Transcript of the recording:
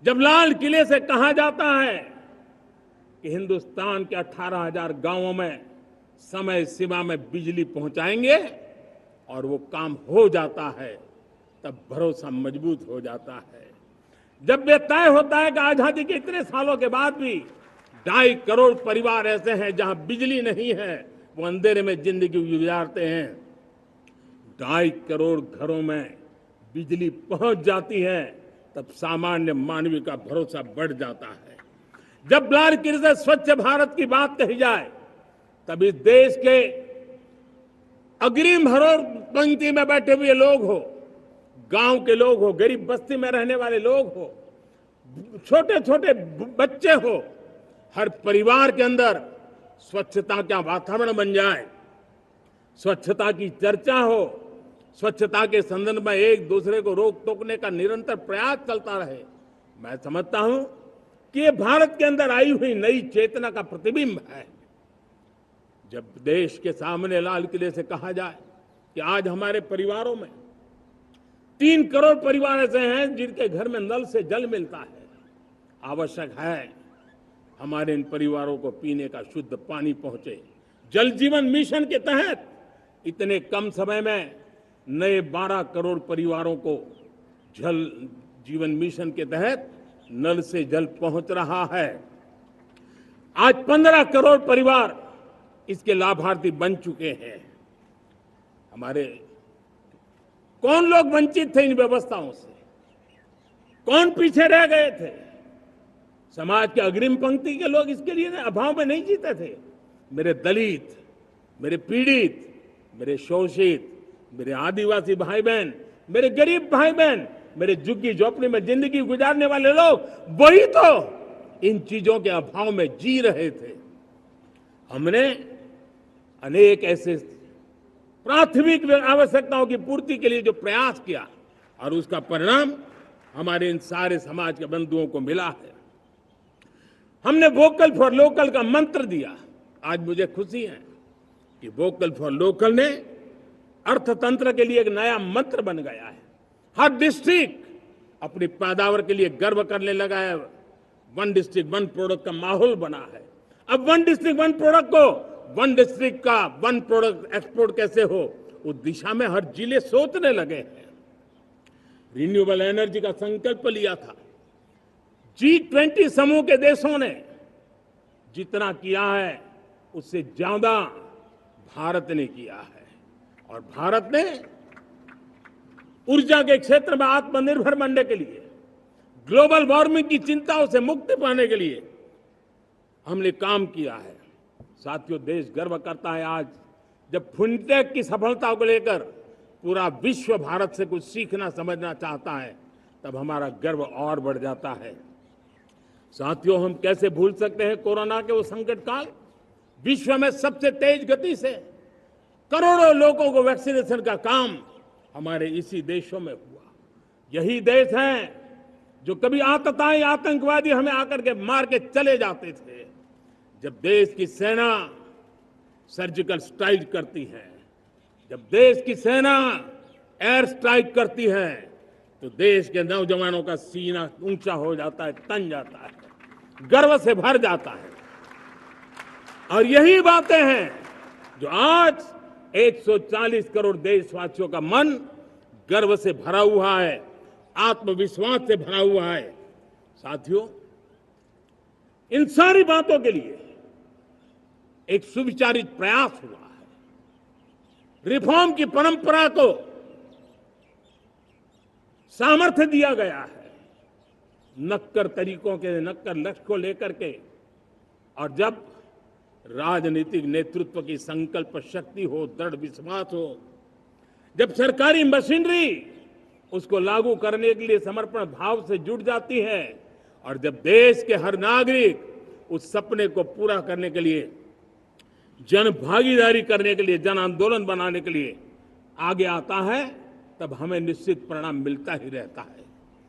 जब लाल किले से कहा जाता है कि हिंदुस्तान के 18,000 गांवों में समय सीमा में बिजली पहुंचाएंगे और वो काम हो जाता है, तब भरोसा मजबूत हो जाता है। जब ये तय होता है कि आजादी के इतने सालों के बाद भी 2.5 करोड़ परिवार ऐसे हैं जहां बिजली नहीं है, वो अंधेरे में जिंदगी गुजारते हैं, 2.5 करोड़ घरों में बिजली पहुंच जाती है, तब सामान्य मानवीय का भरोसा बढ़ जाता है। जब लाल किले से स्वच्छ भारत की बात कही जाए, तब इस देश के अग्रिम हरोर पंक्ति में बैठे हुए लोग हो, गांव के लोग हो, गरीब बस्ती में रहने वाले लोग हो, छोटे छोटे बच्चे हो, हर परिवार के अंदर स्वच्छता का वातावरण बन जाए, स्वच्छता की चर्चा हो, स्वच्छता के संदर्भ में एक दूसरे को रोक टोकने का निरंतर प्रयास चलता रहे। मैं समझता हूं कि ये भारत के अंदर आई हुई नई चेतना का प्रतिबिंब है। जब देश के सामने लाल किले से कहा जाए कि आज हमारे परिवारों में 3 करोड़ परिवार ऐसे हैं जिनके घर में नल से जल मिलता है, आवश्यक है हमारे इन परिवारों को पीने का शुद्ध पानी पहुंचे। जल जीवन मिशन के तहत इतने कम समय में नए 12 करोड़ परिवारों को जल जीवन मिशन के तहत नल से जल पहुंच रहा है। आज 15 करोड़ परिवार इसके लाभार्थी बन चुके हैं। हमारे कौन लोग वंचित थे इन व्यवस्थाओं से? कौन पीछे रह गए थे? समाज के अग्रिम पंक्ति के लोग इसके लिए अभाव में नहीं जीते थे। मेरे दलित, मेरे पीड़ित, मेरे शोषित, मेरे आदिवासी भाई बहन, मेरे गरीब भाई बहन, मेरे झुग्गी झोपड़ी में जिंदगी गुजारने वाले लोग, वही तो इन चीजों के अभाव में जी रहे थे। हमने अनेक ऐसे प्राथमिक आवश्यकताओं की पूर्ति के लिए जो प्रयास किया और उसका परिणाम हमारे इन सारे समाज के बंधुओं को मिला है। हमने वोकल फॉर लोकल का मंत्र दिया। आज मुझे खुशी है कि वोकल फॉर लोकल ने अर्थतंत्र के लिए एक नया मंत्र बन गया है। हर डिस्ट्रिक्ट अपनी पैदावार के लिए गर्व करने लगा है। 1 डिस्ट्रिक्ट 1 प्रोडक्ट का माहौल बना है। अब 1 डिस्ट्रिक्ट 1 प्रोडक्ट को 1 डिस्ट्रिक्ट का 1 प्रोडक्ट एक्सपोर्ट कैसे हो, उस दिशा में हर जिले सोचने लगे हैं। रिन्यूएबल एनर्जी का संकल्प लिया था। G20 समूह के देशों ने जितना किया है उससे ज्यादा भारत ने किया है, और भारत ने ऊर्जा के क्षेत्र में आत्मनिर्भर बनने के लिए, ग्लोबल वार्मिंग की चिंताओं से मुक्ति पाने के लिए हमने काम किया है। साथियों, देश गर्व करता है आज जब फिनटेक की सफलता को लेकर पूरा विश्व भारत से कुछ सीखना समझना चाहता है, तब हमारा गर्व और बढ़ जाता है। साथियों, हम कैसे भूल सकते हैं कोरोना के वो संकट काल। विश्व में सबसे तेज गति से करोड़ों लोगों को वैक्सीनेशन का काम हमारे इसी देशों में हुआ। यही देश हैं जो कभी आतताई आतंकवादी हमें आकर के मार के चले जाते थे। जब देश की सेना सर्जिकल स्ट्राइक करती है, जब देश की सेना एयर स्ट्राइक करती है, तो देश के नौजवानों का सीना ऊंचा हो जाता है, तन जाता है, गर्व से भर जाता है। और यही बातें हैं जो आज 140 करोड़ देशवासियों का मन गर्व से भरा हुआ है, आत्मविश्वास से भरा हुआ है। साथियों, इन सारी बातों के लिए एक सुविचारित प्रयास हुआ है। रिफॉर्म की परंपरा को सामर्थ्य दिया गया है। नक्कर तरीकों के, नक्कर लक्ष्य को लेकर के, और जब राजनीतिक नेतृत्व की संकल्प शक्ति हो, दृढ़ विश्वास हो, जब सरकारी मशीनरी उसको लागू करने के लिए समर्पण भाव से जुट जाती है, और जब देश के हर नागरिक उस सपने को पूरा करने के लिए, जन भागीदारी करने के लिए, जन आंदोलन बनाने के लिए आगे आता है, तब हमें निश्चित परिणाम मिलता ही रहता है।